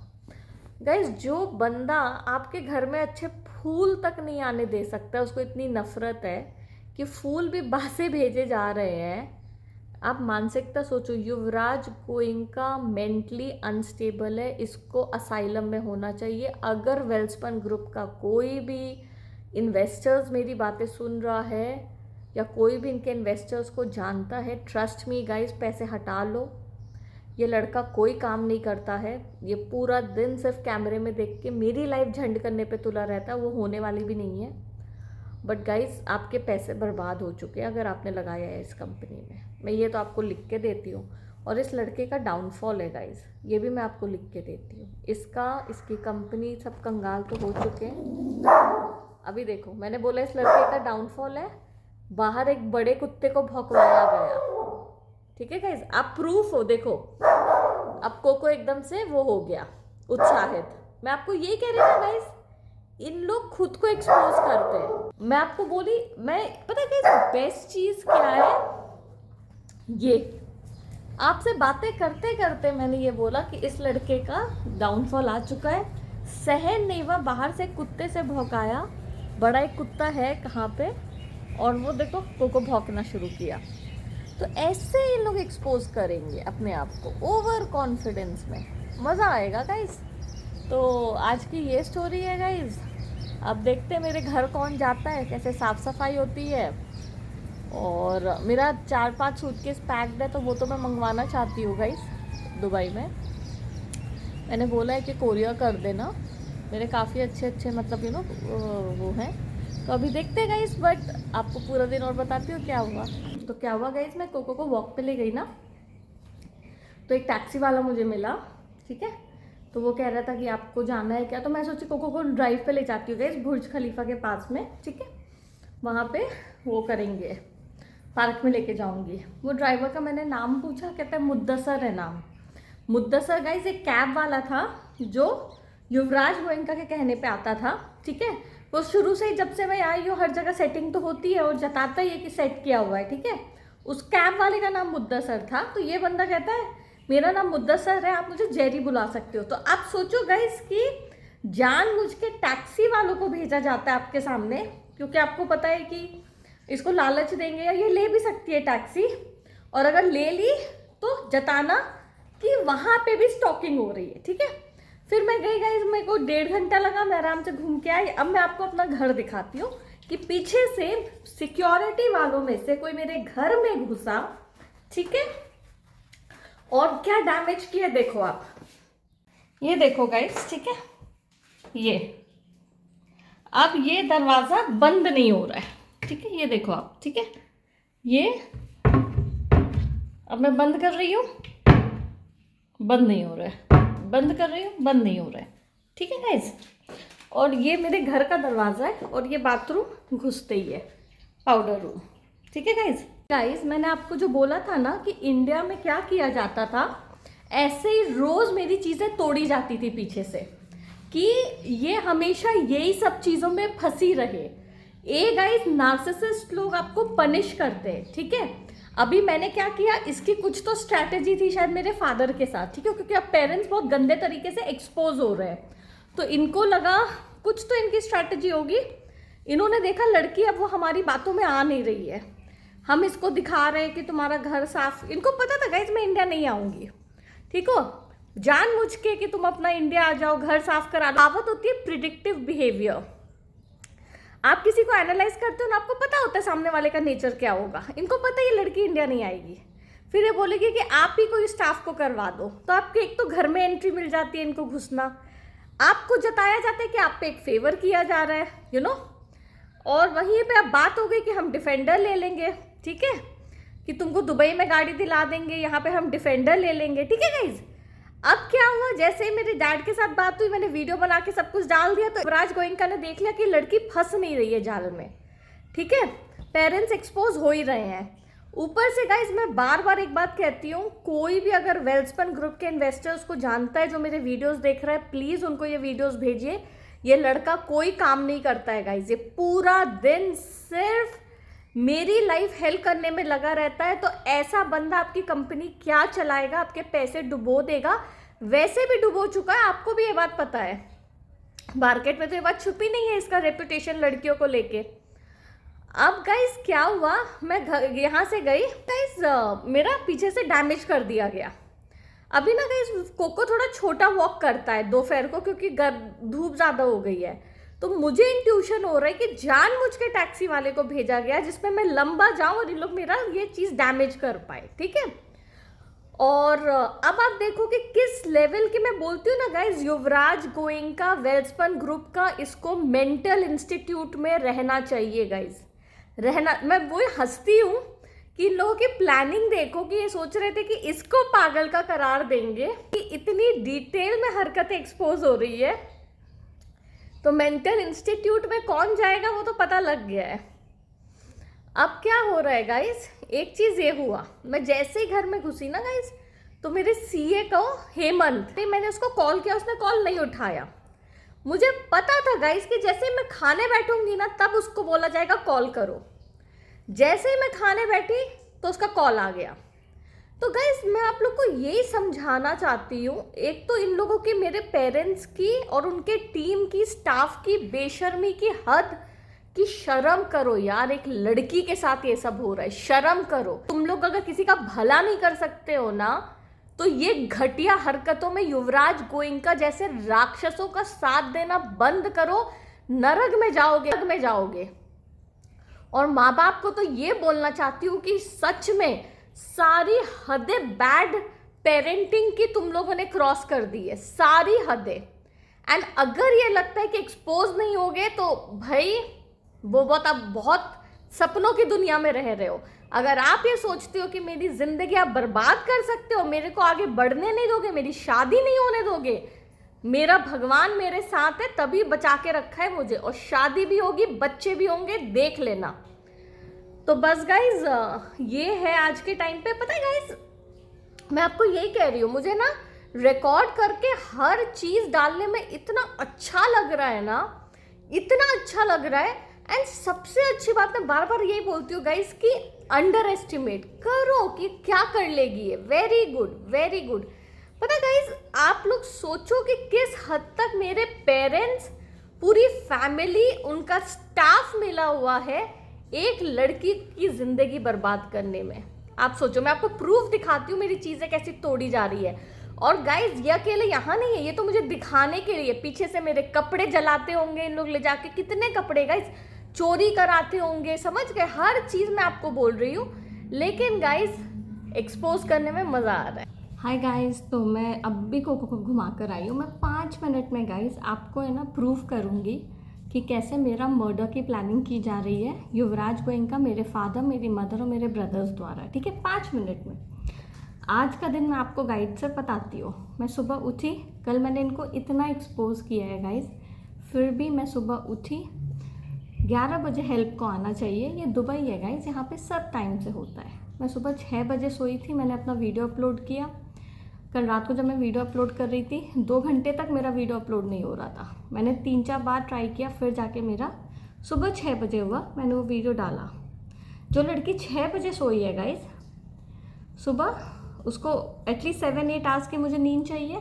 गाइज जो बंदा आपके घर में अच्छे फूल तक नहीं आने दे सकता, उसको इतनी नफरत है कि फूल भी बासे भेजे जा रहे हैं। आप मानसिकता सोचो, युवराज गोयनका मेंटली अनस्टेबल है, इसको असाइलम में होना चाहिए। अगर वेल्सपन ग्रुप का कोई भी इन्वेस्टर्स मेरी बातें सुन रहा है या कोई भी इनके इन्वेस्टर्स को जानता है, ट्रस्ट मी गाइस, पैसे हटा लो। ये लड़का कोई काम नहीं करता है, ये पूरा दिन सिर्फ कैमरे में देख के मेरी लाइफ झंड करने पे तुला रहता है, वो होने वाली भी नहीं है। बट गाइस आपके पैसे बर्बाद हो चुके हैं अगर आपने लगाया है इस कंपनी में, मैं ये तो आपको लिख के देती हूँ। और इस लड़के का डाउनफॉल है गाइस, ये भी मैं आपको लिख के देती हूँ। इसकी कंपनी सब कंगाल तो हो चुके हैं। अभी देखो, मैंने बोला इस लड़के का डाउनफॉल है, बाहर एक बड़े कुत्ते को भौंकवाया गया, ठीक है गाइस, आप प्रूफ हो। देखो अब कोको एकदम से वो हो गया उत्साहित। मैं आपको यही कह रही हूँ गाइस, इन लोग खुद को एक्सपोज करते हैं। मैं आपको बोली, मैं पता है गाइस बेस्ट चीज क्या है, ये आपसे बातें करते करते मैंने ये बोला कि इस लड़के का डाउनफॉल आ चुका है, सहन नहीं हुआ, बाहर से कुत्ते से भौंकाया, बड़ा एक कुत्ता है कहाँ पे, और वो देखो कोको भौंकना शुरू किया। तो ऐसे ये लोग एक्सपोज करेंगे अपने आप को ओवर कॉन्फिडेंस में, मज़ा आएगा गाइस। तो आज की ये स्टोरी है गाइस। अब देखते हैं मेरे घर कौन जाता है, कैसे साफ़ सफाई होती है। और मेरा 4-5 सूटकेस पैक्ड है, तो वो तो मैं मंगवाना चाहती हूँ गाइस दुबई में। मैंने बोला है कि कोरियर कर देना, मेरे काफ़ी अच्छे मतलब वो हैं। तो अभी देखते हैं गाइस, बट आपको पूरा दिन और बताती हूँ क्या हुआ। तो क्या हुआ गाइस, मैं कोको को वॉक पे ले गई ना, तो एक टैक्सी वाला मुझे मिला, ठीक है। तो वो कह रहा था कि आपको जाना है क्या, तो मैं सोची कोको को ड्राइव पे ले जाती हूँ गाइस, बुर्ज खलीफा के पास में, ठीक है। वहाँ पे वो करेंगे, पार्क में लेके जाऊँगी। वो ड्राइवर का मैंने नाम पूछा, कहता है मुद्दसर है नाम। मुद्दसर गाइस एक कैब वाला था जो युवराज गोयनका के कहने पे आता था, ठीक है। वो शुरू से ही, जब से मैं आई हूँ, हर जगह सेटिंग तो होती है और जताता ही है कि सेट किया हुआ है, ठीक है। उस कैब वाले का नाम मुद्दसर था, तो ये बंदा कहता है मेरा नाम मुद्दसर है, आप मुझे जेरी बुला सकते हो। तो आप सोचो गाइस कि जानबूझ के टैक्सी वालों को भेजा जाता है आपके सामने, क्योंकि आपको पता है कि इसको लालच देंगे या ये ले भी सकती है टैक्सी, और अगर ले ली तो जताना कि वहाँ पे भी स्टॉकिंग हो रही है, ठीक है। फिर मैं गई गाइस, मेरे को 1.5 घंटा लगा, मैं आराम से घूम के आई। अब मैं आपको अपना घर दिखाती हूँ कि पीछे से सिक्योरिटी वालों में से कोई मेरे घर में घुसा, ठीक है, और क्या डैमेज किया देखो आप। ये देखो गाइस, ठीक है, ये अब ये दरवाज़ा बंद नहीं हो रहा है, ठीक है, ये देखो आप, ठीक है। ये अब मैं बंद कर रही हूँ, बंद नहीं हो रहा है, बंद कर रही हूँ, बंद नहीं हो रहा है, ठीक है गाइस। और ये मेरे घर का दरवाज़ा है, और ये बाथरूम घुसते ही है, पाउडर रूम, ठीक है गाइस। गाइस मैंने आपको जो बोला था ना कि इंडिया में क्या किया जाता था, ऐसे ही रोज़ मेरी चीज़ें तोड़ी जाती थी पीछे से, कि ये हमेशा यही सब चीज़ों में फंसी रहे। गाइस नार्सिसिस्ट लोग आपको पनिश करते हैं, ठीक है। अभी मैंने क्या किया, इसकी कुछ तो स्ट्रैटेजी थी शायद मेरे फादर के साथ, ठीक है, क्योंकि अब पेरेंट्स बहुत गंदे तरीके से एक्सपोज हो रहे हैं, तो इनको लगा कुछ तो इनकी स्ट्रैटेजी होगी। इन्होंने देखा लड़की अब वो हमारी बातों में आ नहीं रही है, हम इसको दिखा रहे हैं कि तुम्हारा घर साफ। इनको पता था गाइस मैं इंडिया नहीं आऊँगी, ठीक हो, जानबूझ के कि तुम अपना इंडिया आ जाओ, घर साफ करा लो। कहावत होती है प्रिडिक्टिव बिहेवियर। आप किसी को एनालाइज करते हो ना, आपको पता होता है सामने वाले का नेचर क्या होगा। इनको पता है ये लड़की इंडिया नहीं आएगी, फिर ये बोलेगी कि आप ही कोई स्टाफ को करवा दो, तो आपके एक तो घर में एंट्री मिल जाती है इनको घुसना, आपको जताया जाता है कि आप पे एक फेवर किया जा रहा है, यू नो। और वहीं पे अब बात हो गई कि हम डिफेंडर ले लेंगे, ठीक है, कि तुमको दुबई में गाड़ी दिला देंगे, यहाँ पे हम डिफेंडर ले लेंगे, ठीक है गाइज। अब क्या हुआ, जैसे ही मेरे डैड के साथ बात हुई, मैंने वीडियो बना के सब कुछ डाल दिया, तो युवराज गोयनका ने देख लिया कि लड़की फंस नहीं रही है जाल में, ठीक है, पेरेंट्स एक्सपोज हो ही रहे हैं। ऊपर से गाइज मैं बार बार एक बात कहती हूँ, कोई भी अगर वेल्सपन ग्रुप के इन्वेस्टर्स को जानता है जो मेरे वीडियोस देख रहा है, प्लीज़ उनको ये वीडियोस भेजिए। ये लड़का कोई काम नहीं करता है गाइज, ये पूरा दिन सिर्फ मेरी लाइफ हेल्प करने में लगा रहता है। तो ऐसा बंदा आपकी कंपनी क्या चलाएगा, आपके पैसे डुबो देगा, वैसे भी डुबो चुका है, आपको भी ये बात पता है। मार्केट में तो ये बात छुपी नहीं है इसका रेपुटेशन लड़कियों को लेके। अब गाइज क्या हुआ, मैं यहाँ से गई गाइज, मेरा पीछे से डैमेज कर दिया गया। अभी ना गाइज कोको थोड़ा छोटा वॉक करता है दोपहर को, क्योंकि धूप ज़्यादा हो गई है, तो मुझे इंट्यूशन हो रहा है कि जानबूझ के टैक्सी वाले को भेजा गया जिसमें मैं लंबा जाऊं और इन लोग मेरा ये चीज़ डैमेज कर पाए, ठीक है। और अब आप देखो कि किस लेवल की मैं बोलती हूँ ना गाइज, युवराज गोयनका वेल्सपन ग्रुप का इसको मेंटल इंस्टीट्यूट में रहना चाहिए गाइज, रहना। मैं वही हंसती हूँ कि इन लोगों की प्लानिंग देखो कि ये सोच रहे थे कि इसको पागल का करार देंगे, कि इतनी डिटेल में हरकतें एक्सपोज हो रही है, तो मेंटल इंस्टीट्यूट में कौन जाएगा वो तो पता लग गया है। अब क्या हो रहा है गाइज, एक चीज़ ये हुआ, मैं जैसे ही घर में घुसी ना गाइज, तो मेरे सीए को हेमंत, मैंने उसको कॉल किया, उसने कॉल नहीं उठाया। मुझे पता था गाइज कि जैसे ही मैं खाने बैठूंगी ना तब उसको बोला जाएगा कॉल करो। जैसे ही मैं खाने बैठी तो उसका कॉल आ गया। तो गाइज मैं आप लोग को यही समझाना चाहती हूँ, एक तो इन लोगों की, मेरे पेरेंट्स की और उनके टीम की, स्टाफ की बेशर्मी की हद, कि शर्म करो यार, एक लड़की के साथ ये सब हो रहा है, शर्म करो। तुम लोग अगर किसी का भला नहीं कर सकते हो ना, तो ये घटिया हरकतों में युवराज गोयनका जैसे राक्षसों का साथ देना बंद करो, नरक में जाओगे, नरक में जाओगे। और माँ बाप को तो ये बोलना चाहती हूँ कि सच में सारी हदें बैड पेरेंटिंग की तुम लोगों ने क्रॉस कर दी है, सारी हदें। एंड अगर ये लगता है कि एक्सपोज नहीं होगे तो भाई वो बहुत, आप बहुत सपनों की दुनिया में रह रहे हो। अगर आप ये सोचते हो कि मेरी जिंदगी आप बर्बाद कर सकते हो, मेरे को आगे बढ़ने नहीं दोगे, मेरी शादी नहीं होने दोगे, मेरा भगवान मेरे साथ है तभी बचा के रखा है मुझे, और शादी भी होगी, बच्चे भी होंगे, देख लेना। तो बस गाइज ये है आज के टाइम पे। पता है गाइज, मैं आपको यही कह रही हूँ, मुझे ना रिकॉर्ड करके हर चीज़ डालने में इतना अच्छा लग रहा है ना, इतना अच्छा लग रहा है। एंड सबसे अच्छी बात मैं बार बार यही बोलती हूँ गाइज कि अंडर एस्टिमेट करो कि क्या कर लेगी ये। Very good, very good. पता गाइज, आप लोग सोचो कि किस हद तक मेरे पेरेंट्स, पूरी फैमिली, उनका स्टाफ मिला हुआ है एक लड़की की जिंदगी बर्बाद करने में। आप सोचो, मैं आपको प्रूफ दिखाती हूँ मेरी चीजें कैसी तोड़ी जा रही है। और गाइज ये अकेले यहाँ नहीं है, ये तो मुझे दिखाने के लिए, पीछे से मेरे कपड़े जलाते होंगे इन लोग ले जाके, कितने कपड़े गाइज चोरी कराते होंगे, समझ गए, हर चीज मैं आपको बोल रही हूँ। लेकिन गाइज एक्सपोज करने में मजा आ रहा है। हाय गाइज, तो मैं अब भी कोको को घुमा कर आई हूँ। मैं 5 मिनट में गाइज आपको है ना प्रूफ करूँगी कि कैसे मेरा मर्डर की प्लानिंग की जा रही है युवराज गोयनका, मेरे फादर, मेरी मदर और मेरे ब्रदर्स द्वारा, ठीक है। 5 मिनट में आज का दिन मैं आपको गाइड से बताती हूँ। मैं सुबह उठी, कल मैंने इनको इतना एक्सपोज किया है गाइज, फिर भी मैं सुबह उठी, 11 बजे हेल्प को आना चाहिए। ये दुबई है गाइज, यहाँ पे सब टाइम से होता है। मैं सुबह 6 बजे सोई थी, मैंने अपना वीडियो अपलोड किया। कल रात को जब मैं वीडियो अपलोड कर रही थी 2 घंटे तक मेरा वीडियो अपलोड नहीं हो रहा था। मैंने 3-4 बार ट्राई किया, फिर जाके मेरा सुबह 6 बजे हुआ, मैंने वो वीडियो डाला। जो लड़की 6 बजे सोई है गाइज, सुबह उसको एटलीस्ट 7-8 आवर्स की मुझे नींद चाहिए।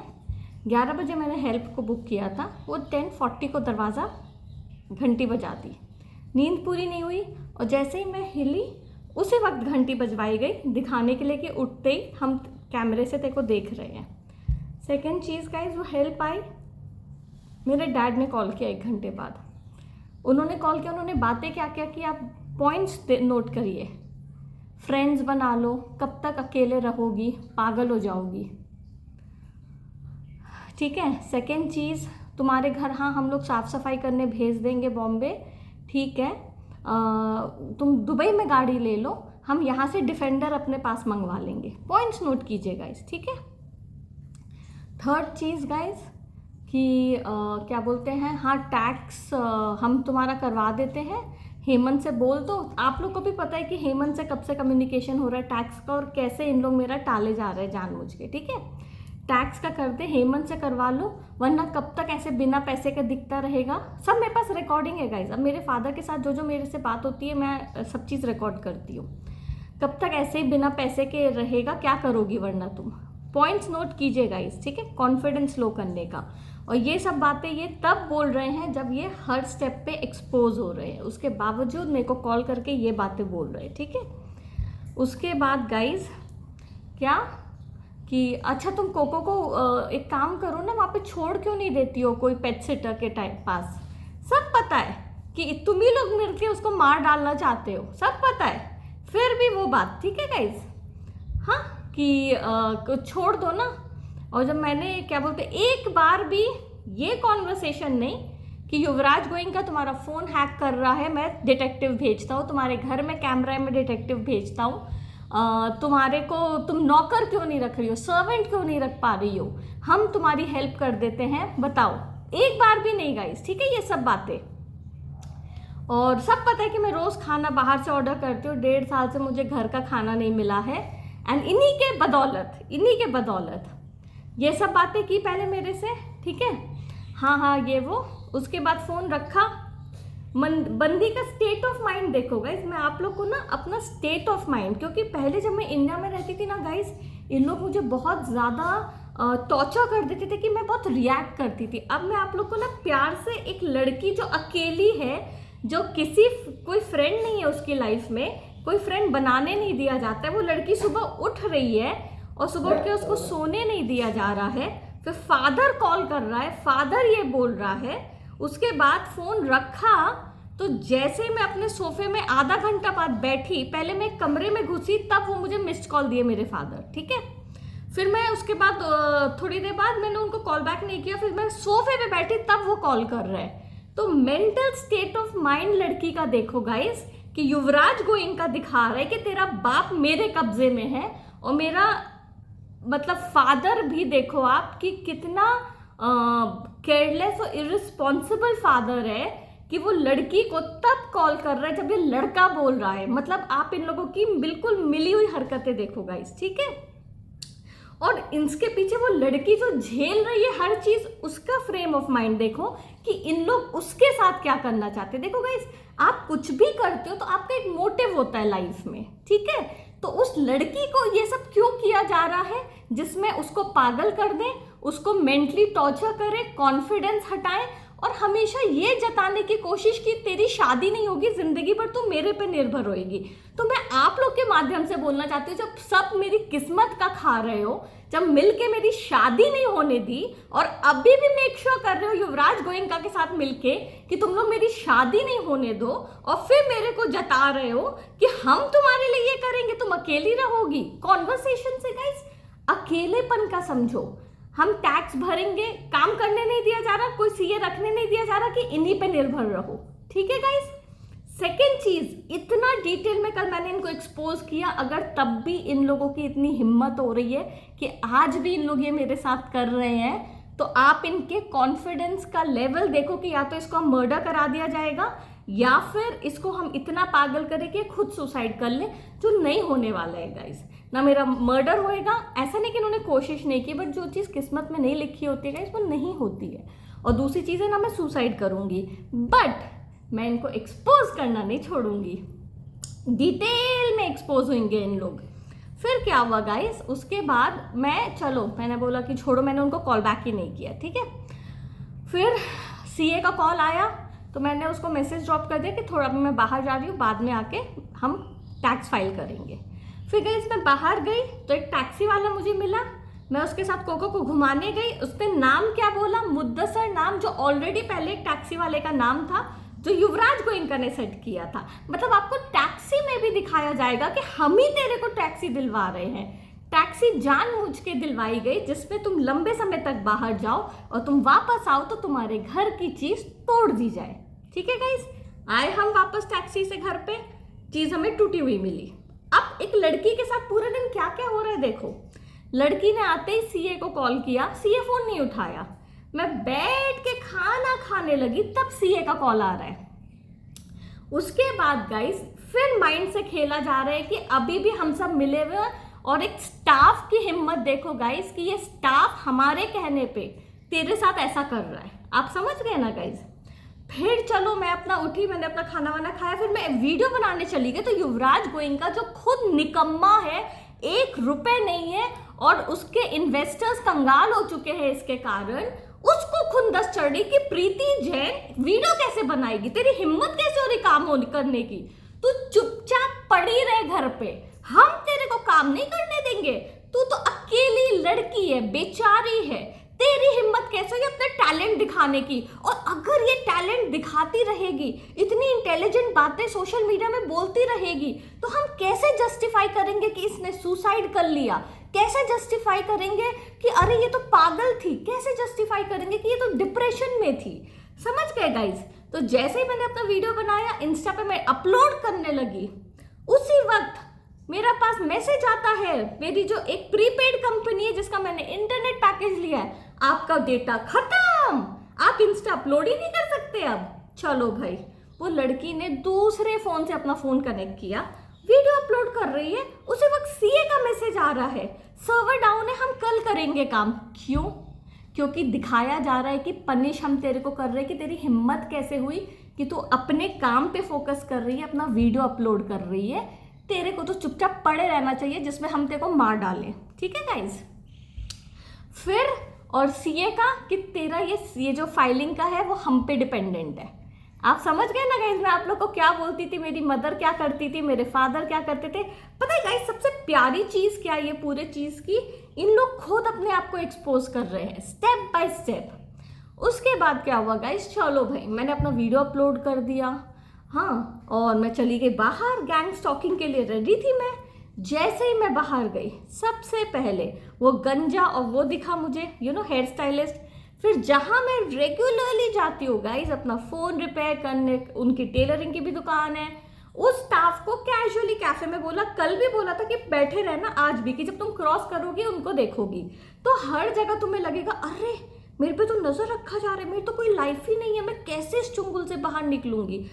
11 बजे मैंने हेल्प को बुक किया था, वो 10:40 को दरवाज़ा घंटी बजा दी। नींद पूरी नहीं हुई, और जैसे ही मैं हिली उसी वक्त घंटी बजवाई गई, दिखाने के लिए कि उठते ही हम कैमरे से तेरे को देख रहे हैं। सेकेंड चीज़ गाइज, वो हेल्प आई, मेरे डैड ने कॉल किया 1 घंटे बाद। उन्होंने कॉल किया, उन्होंने बातें क्या क्या की आप पॉइंट्स नोट करिए। फ्रेंड्स बना लो, कब तक अकेले रहोगी, पागल हो जाओगी, ठीक है। सेकेंड चीज़, तुम्हारे घर हाँ हम लोग साफ़ सफाई करने भेज देंगे बॉम्बे, ठीक है, तुम दुबई में गाड़ी ले लो, हम यहाँ से डिफेंडर अपने पास मंगवा लेंगे। पॉइंट्स नोट कीजिए गाइस, ठीक है। थर्ड चीज़ गाइस कि क्या बोलते हैं, हाँ टैक्स हम तुम्हारा करवा देते हैं, हेमंत से बोल दो। आप लोग को भी पता है कि हेमंत से कब से कम्युनिकेशन हो रहा है टैक्स का, और कैसे इन लोग मेरा टाले जा रहे हैं जानबूझ के, ठीक है। टैक्स का कर दे, हेमंत से करवा लो, वरना कब तक ऐसे बिना पैसे का दिखता रहेगा। सब मेरे पास रिकॉर्डिंग है गाइज। अब मेरे फादर के साथ जो जो मेरे से बात होती है मैं सब चीज़ रिकॉर्ड करती हूँ। कब तक ऐसे ही बिना पैसे के रहेगा, क्या करोगी वरना तुम। पॉइंट्स नोट कीजिए गाइज, ठीक है, कॉन्फिडेंस लो करने का। और ये सब बातें ये तब बोल रहे हैं जब ये हर स्टेप पे एक्सपोज हो रहे हैं, उसके बावजूद मेरे को कॉल करके ये बातें बोल रहे हैं, ठीक है। उसके बाद गाइज क्या कि अच्छा तुम कोको को एक काम करो ना, वहाँ पे छोड़ क्यों नहीं देती हो कोई पेट सिटर के पास। सब पता है कि तुम ही लोग मिलके उसको मार डालना चाहते हो, सब पता है, फिर भी वो बात, ठीक है गाइज, हाँ कि छोड़ दो ना। और जब मैंने क्या बोलते एक बार भी ये कॉन्वर्सेशन नहीं कि युवराज गोइंका तुम्हारा फ़ोन हैक कर रहा है, मैं डिटेक्टिव भेजता हूँ, तुम्हारे घर में कैमरा है मैं डिटेक्टिव भेजता हूँ, तुम्हारे को तुम नौकर क्यों नहीं रख रही हो, सर्वेंट क्यों नहीं रख पा रही हो, हम तुम्हारी हेल्प कर देते हैं, बताओ। एक बार भी नहीं गाइस, ठीक है, ये सब बातें। और सब पता है कि मैं रोज़ खाना बाहर से ऑर्डर करती हूँ, 1.5 साल से मुझे घर का खाना नहीं मिला है, एंड इन्हीं के बदौलत ये सब बातें की पहले मेरे से, ठीक है। हाँ ये वो, उसके बाद फ़ोन रखा। बंदी का स्टेट ऑफ माइंड देखो गाइस, मैं आप लोग को ना अपना स्टेट ऑफ माइंड, क्योंकि पहले जब मैं इंडिया में रहती थी ना गाइस, इन लोग मुझे बहुत ज़्यादा टॉर्चर कर देते थे कि मैं बहुत रिएक्ट करती थी। अब मैं आप लोग को ना प्यार से, एक लड़की जो अकेली है, जो कोई फ्रेंड नहीं है उसकी लाइफ में, कोई फ्रेंड बनाने नहीं दिया जाता है, वो लड़की सुबह उठ रही है और सुबह उठ के उसको सोने नहीं दिया जा रहा है, फिर फादर कॉल कर रहा है, फादर ये बोल रहा है, उसके बाद फ़ोन रखा तो जैसे मैं अपने सोफे में आधा घंटा बाद बैठी, पहले मैं कमरे में घुसी तब वो मुझे मिस्ड कॉल दिए मेरे फादर, ठीक है। फिर मैं उसके बाद थोड़ी देर बाद मैंने उनको कॉल बैक नहीं किया, फिर मैं सोफे पे बैठी तब वो कॉल कर रहे हैं। तो मेंटल स्टेट ऑफ माइंड लड़की का देखो गाइस, कि युवराज गोइंका दिखा रहा है कि तेरा बाप मेरे कब्जे में है, और मेरा मतलब फादर भी देखो आप कि कितना केयरलेस और इररिस्पॉन्सिबल फादर है कि वो लड़की को तब कॉल कर रहा है जब ये लड़का बोल रहा है। मतलब आप इन लोगों की बिल्कुल मिली हुई हरकतें देखो गाइस, ठीक है। और इसके पीछे वो लड़की जो झेल रही है हर चीज, उसका फ्रेम ऑफ माइंड देखो कि इन लोग उसके साथ क्या करना चाहते हैं। देखो गाइस, आप कुछ भी करते हो तो आपका एक मोटिव होता है लाइफ में, ठीक है। तो उस लड़की को ये सब क्यों किया जा रहा है, जिसमें उसको पागल कर दें, उसको मेंटली टॉर्चर करें, कॉन्फिडेंस हटाएं, और हमेशा ये जताने की कोशिश की तेरी शादी नहीं होगी, जिंदगी भर तू मेरे पे निर्भर होएगी। तो मैं आप लोग के माध्यम से बोलना चाहती हूँ, जब सब मेरी किस्मत का खा रहे हो, जब मिलके मेरी शादी नहीं होने दी, और अभी भी मेक श्योर कर रहे हो युवराज गोइंका के साथ मिलके कि तुम लोग मेरी शादी नहीं होने दो, और फिर मेरे को जता रहे हो कि हम तुम्हारे लिए ये करेंगे, तुम अकेली रहोगी। कॉन्वर्सेशन से गाइस अकेलेपन का समझो, हम टैक्स भरेंगे, काम करने नहीं दिया जा रहा, कोई सीए रखने नहीं दिया जा रहा कि इन्हीं पे निर्भर रहो, ठीक है गाइस। सेकेंड चीज, इतना डिटेल में कल मैंने इनको एक्सपोज किया, अगर तब भी इन लोगों की इतनी हिम्मत हो रही है कि आज भी इन लोग ये मेरे साथ कर रहे हैं, तो आप इनके कॉन्फिडेंस का लेवल देखो कि या तो इसको हम मर्डर करा दिया जाएगा, या फिर इसको हम इतना पागल करें कि खुद सुसाइड कर ले, जो नहीं होने वाला है गाइस। ना मेरा मर्डर होएगा, ऐसा नहीं कि इन्होंने कोशिश नहीं की, बट जो चीज़ किस्मत में नहीं लिखी होती है गाइस वो नहीं होती है। और दूसरी चीज़ है ना, मैं सुसाइड करूंगी, बट मैं इनको एक्सपोज करना नहीं छोड़ूंगी, डिटेल में एक्सपोज होंगे इन लोग। फिर क्या हुआ गाइस, उसके बाद मैंने बोला कि छोड़ो, मैंने उनको कॉल बैक ही नहीं किया, ठीक है। फिर सीए का कॉल आया तो मैंने उसको मैसेज ड्रॉप कर दिया कि थोड़ा मैं बाहर जा रही हूँ, बाद में आके हम टैक्स फाइल करेंगे। फिर गाइस मैं बाहर गई तो एक टैक्सी वाला मुझे मिला, मैं उसके साथ कोको को घुमाने गई। उसने नाम क्या बोला, मुद्दसर नाम, जो ऑलरेडी पहले एक टैक्सी वाले का नाम था जो युवराज गोइंका ने सेट किया था। मतलब आपको टैक्सी में भी दिखाया जाएगा कि हम ही तेरे को टैक्सी दिलवा रहे हैं। टैक्सी जानबूझ के दिलवाई गई जिसमें तुम लंबे समय तक बाहर जाओ और तुम वापस आओ तो तुम्हारे घर की चीज तोड़ दी जाए, ठीक है गाइस। आए हम वापस टैक्सी से घर पे, चीज हमें टूटी हुई मिली। अब एक लड़की के साथ पूरे दिन क्या क्या हो रहा है देखो। लड़की ने आते ही सीए को कॉल किया, सीए फोन नहीं उठाया। मैं बैठ के खाना खाने लगी तब सीए का कॉल आ रहा है। उसके बाद गाइस फिर माइंड से खेला जा रहा है कि अभी भी हम सब मिले हुए हैं। और एक स्टाफ की हिम्मत देखो गाइस कि ये स्टाफ हमारे कहने पे तेरे साथ ऐसा कर रहा है। आप समझ गए ना गाइस। फिर चलो मैं अपना उठी, मैंने अपना खाना वाना खाया, फिर मैं वीडियो बनाने चली गई। तो युवराज गोयनका जो खुद निकम्मा है, 1 रुपए नहीं है और उसके इन्वेस्टर्स कंगाल हो चुके हैं इसके कारण, उसको खुंदस चढ़ी कि प्रीति जैन वीडियो कैसे बनाएगी, तेरी हिम्मत कैसे हो रही काम करने की, तू चुपचाप पड़ी रहे घर पे, हम तेरे को काम नहीं करने देंगे, तू तो अकेली लड़की है, बेचारी है, तेरी हिम्मत कैसे हुई अपने टैलेंट दिखाने की। और अगर ये टैलेंट दिखाती रहेगी, इतनी इंटेलिजेंट बातें सोशल मीडिया में बोलती रहेगी, तो हम कैसे जस्टिफाई करेंगे कि इसने सुसाइड कर लिया, कैसे जस्टिफाई करेंगे कि अरे ये तो पागल थी, कैसे जस्टिफाई करेंगे कि ये तो डिप्रेशन में थी। समझ गए गाइज। तो जैसे ही मैंने अपना वीडियो बनाया, इंस्टा पे मैं अपलोड करने लगी, उसी वक्त मेरा पास मैसेज आता है, मेरी जो एक प्रीपेड कंपनी है जिसका मैंने इंटरनेट पैकेज लिया है, आपका डेटा खत्म, आप इंस्टा अपलोड ही नहीं कर सकते अब। चलो भाई, वो लड़की ने दूसरे फोन से अपना फोन कनेक्ट किया, वीडियो अपलोड कर रही है, उसी वक्त सीए का मैसेज आ रहा है, सर्वर डाउन है, हम कल करेंगे काम। क्यों? क्योंकि दिखाया जा रहा है कि पनिश हम तेरे को कर रहे हैं कि तेरी हिम्मत कैसे हुई कि तू अपने काम पे फोकस कर रही है, अपना वीडियो अपलोड कर रही है, तेरे को तो चुपचाप पड़े रहना चाहिए जिसमें हम तेरे को मार डालें। ठीक है गाइज। फिर और सीए का कि तेरा ये जो फाइलिंग का है वो हम पे डिपेंडेंट है। आप समझ गए ना गाइज मैं आप लोग को क्या बोलती थी, मेरी मदर क्या करती थी, मेरे फादर क्या करते थे। पता है गाइज सबसे प्यारी चीज क्या है ये पूरे चीज की, इन लोग खुद अपने आप को एक्सपोज कर रहे हैं स्टेप बाय स्टेप। उसके बाद क्या हुआ गाइज, चलो भाई मैंने अपना वीडियो अपलोड कर दिया, हाँ, और मैं चली गई बाहर, गैंग स्टॉकिंग के लिए रेडी थी मैं। जैसे ही मैं बाहर गई, सबसे पहले वो गंजा और वो दिखा मुझे, हेयर स्टाइलिस्ट। फिर जहाँ मैं रेगुलरली जाती हूँ गाइज अपना फ़ोन रिपेयर करने, उनकी टेलरिंग की भी दुकान है, उस स्टाफ को कैजुअली कैफे में बोला, कल भी बोला था कि बैठे रहना आज भी, कि जब तुम क्रॉस करोगी उनको देखोगी तो हर जगह तुम्हें लगेगा अरे मेरे पे तो नज़र रखा जा रहा है, मेरी तो कोई लाइफ ही नहीं है, मैं कैसे इस चुंगल से बाहर निकलूंगी।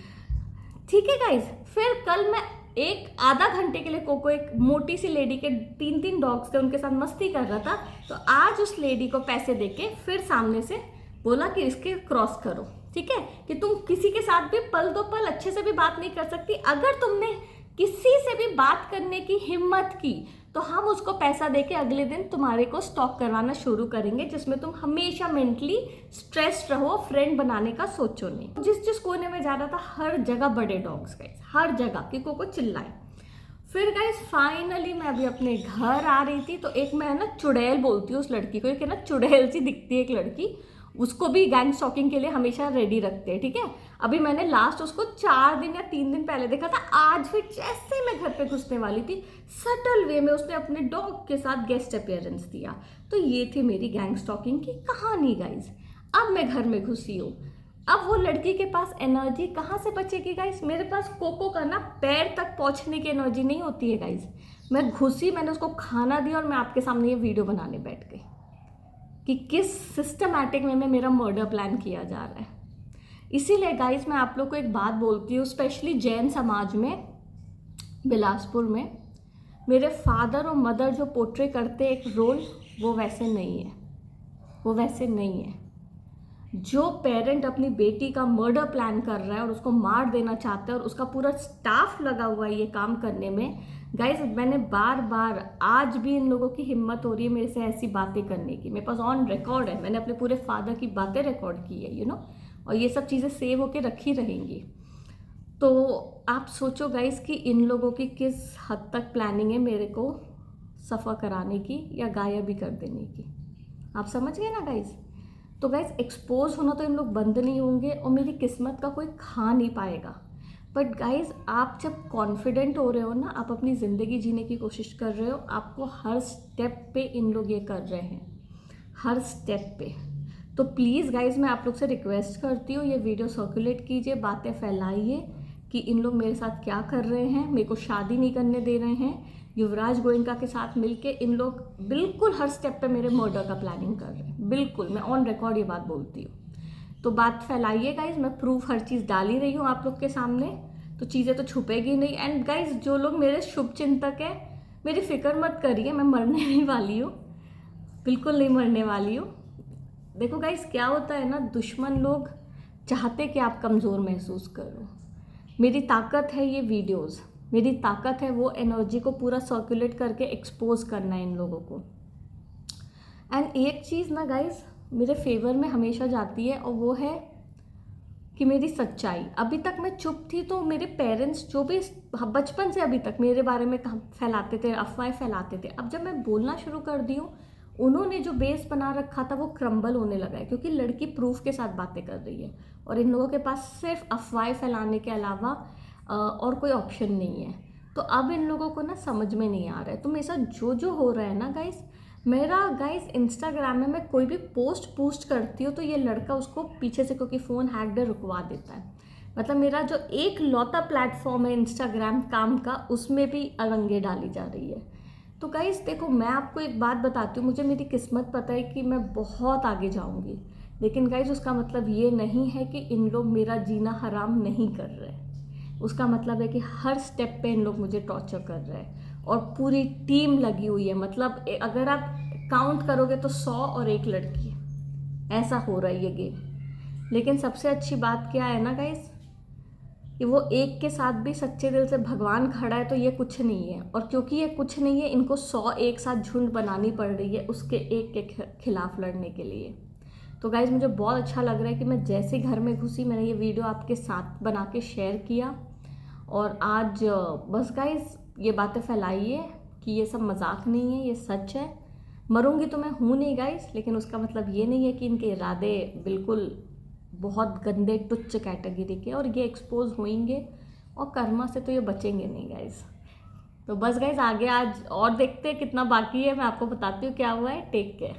ठीक है गाइज। फिर कल मैं एक आधा घंटे के लिए कोको, एक मोटी सी लेडी के 3 डॉग्स थे, उनके साथ मस्ती कर रहा था, तो आज उस लेडी को पैसे देके फिर सामने से बोला कि इसके क्रॉस करो। ठीक है, कि तुम किसी के साथ भी पल दो पल अच्छे से भी बात नहीं कर सकती, अगर तुमने किसी से भी बात करने की हिम्मत की तो हम उसको पैसा देके अगले दिन तुम्हारे को स्टॉक करवाना शुरू करेंगे, जिसमें तुम हमेशा मेंटली स्ट्रेस्ड रहो, फ्रेंड बनाने का सोचो नहीं। जिस कोने में जा रहा था हर जगह बड़े डॉग्स गाइस, हर जगह कि को चिल्लाए। फिर गाइस फाइनली मैं अभी अपने घर आ रही थी, तो एक मैं ना चुड़ैल बोलती हूँ उस लड़की को, एक है ना चुड़ैल सी दिखती है एक लड़की, उसको भी गैंग स्टॉकिंग के लिए हमेशा रेडी रखते हैं। ठीक है, अभी मैंने लास्ट उसको 4 दिन या 3 दिन पहले देखा था, आज फिर जैसे ही मैं घर पे घुसने वाली थी, सटल वे में उसने अपने डॉग के साथ गेस्ट अपीयरेंस दिया। तो ये थी मेरी गैंग स्टॉकिंग की कहानी गाइज। अब मैं घर में घुसी हूँ, अब वो लड़की के पास एनर्जी कहाँ से बचेगी गाइज। मेरे पास कोको का ना पैर तक पहुँचने की एनर्जी नहीं होती है गाइज। मैं घुसी, मैंने उसको खाना दिया और मैं आपके सामने ये वीडियो बनाने बैठ गई कि किस सिस्टमैटिक वे में मेरा मर्डर प्लान किया जा रहा है। इसीलिए गाइज मैं आप लोग को एक बात बोलती हूँ, स्पेशली जैन समाज में, बिलासपुर में, मेरे फादर और मदर जो पोर्ट्रे करते एक रोल, वो वैसे नहीं है, वो वैसे नहीं है। जो पेरेंट अपनी बेटी का मर्डर प्लान कर रहा है और उसको मार देना चाहता है और उसका पूरा स्टाफ लगा हुआ है ये काम करने में, गाइज मैंने बार बार, आज भी इन लोगों की हिम्मत हो रही है मेरे से ऐसी बातें करने की। मेरे पास ऑन रिकॉर्ड है, मैंने अपने पूरे फादर की बातें रिकॉर्ड की है और ये सब चीज़ें सेव होके रखी रहेंगी। तो आप सोचो गाइज कि इन लोगों की किस हद तक प्लानिंग है मेरे को सफ़ा कराने की या गायब भी कर देने की। आप समझ गए ना गाइज। तो गाइज एक्सपोज होना तो इन लोग बंद नहीं होंगे और मेरी किस्मत का कोई खा नहीं पाएगा। बट गाइज आप जब कॉन्फिडेंट हो रहे हो ना, आप अपनी ज़िंदगी जीने की कोशिश कर रहे हो, आपको हर स्टेप पे इन लोग ये कर रहे हैं, हर स्टेप पे। तो प्लीज़ गाइज मैं आप लोग से रिक्वेस्ट करती हूँ, ये वीडियो सर्कुलेट कीजिए, बातें फैलाइए कि इन लोग मेरे साथ क्या कर रहे हैं, मेरे को शादी नहीं करने दे रहे हैं। युवराज गोयनका के साथ मिलके इन लोग बिल्कुल हर स्टेप पे मेरे मर्डर का प्लानिंग कर रहे हैं, बिल्कुल। मैं ऑन रिकॉर्ड ये बात बोलती हूँ। तो बात फैलाइए गाइज, मैं प्रूफ हर चीज़ डाल ही रही हूँ आप लोग के सामने, तो चीज़ें तो छुपेगी नहीं। एंड गाइज जो लोग मेरे शुभ चिंतक है, मेरी फिक्र मत करिए, मैं मरने नहीं वाली हूँ, बिल्कुल नहीं मरने वाली हूँ। देखो गाइज क्या होता है ना, दुश्मन लोग चाहते कि आप कमज़ोर महसूस करो। मेरी ताकत है ये वीडियोस, मेरी ताकत है वो एनर्जी को पूरा सर्कुलेट करके एक्सपोज करना है इन लोगों को। एंड एक चीज़ ना गाइज मेरे फेवर में हमेशा जाती है, और वो है कि मेरी सच्चाई। अभी तक मैं चुप थी, तो मेरे पेरेंट्स जो भी बचपन से अभी तक मेरे बारे में फैलाते थे, अफवाहें फैलाते थे, अब जब मैं बोलना शुरू कर दी हूँ, उन्होंने जो बेस बना रखा था वो क्रम्बल होने लगा है, क्योंकि लड़की प्रूफ के साथ बातें कर रही है और इन लोगों के पास सिर्फ अफवाहें फैलाने के अलावा और कोई ऑप्शन नहीं है। तो अब इन लोगों को ना समझ में नहीं आ रहा है। तो मेरे साथ जो जो हो रहा है ना गाइस, मेरा गाइस इंस्टाग्राम में मैं कोई भी पोस्ट करती हूँ तो ये लड़का उसको पीछे से, क्योंकि फ़ोन हैक्ड है, रुकवा देता है। मतलब मेरा जो एक लौता प्लेटफॉर्म है इंस्टाग्राम काम का, उसमें भी अलंगे डाली जा रही है। तो गाइस देखो, मैं आपको एक बात बताती हूँ, मुझे मेरी किस्मत पता है कि मैं बहुत आगे जाऊँगी, लेकिन गाइस उसका मतलब ये नहीं है कि इन लोग मेरा जीना हराम नहीं कर रहे। उसका मतलब है कि हर स्टेप पे इन लोग मुझे टॉर्चर कर रहे हैं और पूरी टीम लगी हुई है। मतलब अगर आप काउंट करोगे तो 100 और 1 लड़की है, ऐसा हो रहा है ये गेम। लेकिन सबसे अच्छी बात क्या है ना गाइस, कि वो एक के साथ भी सच्चे दिल से भगवान खड़ा है, तो ये कुछ नहीं है। और क्योंकि ये कुछ नहीं है, इनको 100 एक साथ झुंड बनानी पड़ रही है उसके एक के खिलाफ लड़ने के लिए। तो गाइज़ मुझे बहुत अच्छा लग रहा है कि मैं जैसे घर में घुसी, मैंने ये वीडियो आपके साथ बना के शेयर किया। और आज बस गाइज़ ये बातें फैलाइए कि ये सब मजाक नहीं है, ये सच है। मरूंगी तो मैं हूँ नहीं गाइज़, लेकिन उसका मतलब ये नहीं है कि इनके इरादे बिल्कुल बहुत गंदे तुच्छ कैटेगरी के, और ये एक्सपोज होंगे और कर्मा से तो ये बचेंगे नहीं गाइज़। तो बस गाइज़ आगे आज और देखते हैं कितना बाकी है, मैं आपको बताती हूँ क्या हुआ है। Take care.